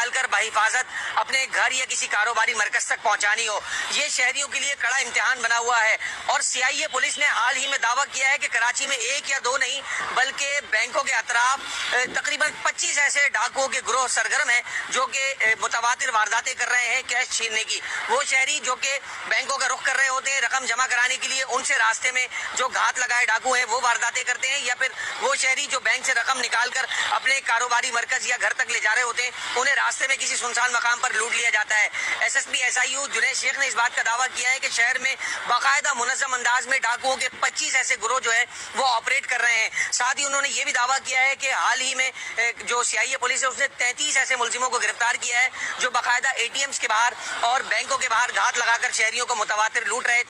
निकाल कर बहिफाजत अपने घर या किसी कारोबारी मरकज तक पहुंचानी हो। ये शहरियों के लिए कड़ा इम्तिहान बना हुआ है। और CIA पुलिस ने हाल ही में दावा किया है कि कराची में 1 या 2 नहीं बल्कि बैंकों के अतराफ तकरीबन 25 ऐसे डाकुओं के ग्रोह सरगर्म हैं जो कि मुतवातिर वारदातें कर रहे हैं कैश छीनने की। वो शहरी जो कि बैंकों का रुख कर रहे होते हैं रकम जमा कराने के लिए, उनसे रास्ते में जो घात लगाए डाकू हैं वो वारदातें करते हैं, या फिर वो शहरी जो बैंक से रकम निकाल कर अपने कारोबारी मरकज या घर तक ले जा रहे होते हैं उन्हें रास्ते में किसी सुनसान मकाम पर लूट लिया जाता है। SSP SIU जुनैद शेख ने इस बात का दावा किया है कि शहर में बाकायदा मुनज़्ज़म अंदाज में डाकुओं के 25 ऐसे ग्रोह जो है वो ऑपरेट कर रहे हैं। साथ ही उन्होंने ये भी दावा किया है कि हाल ही में जो CIA पुलिस है उसने 33 ऐसे मुलजिमों को गिरफ्तार किया है जो बाकायदा ATMs के बाहर और बैंकों के बाहर घात लगाकर शहरियों को मुतवातिर लूट रहे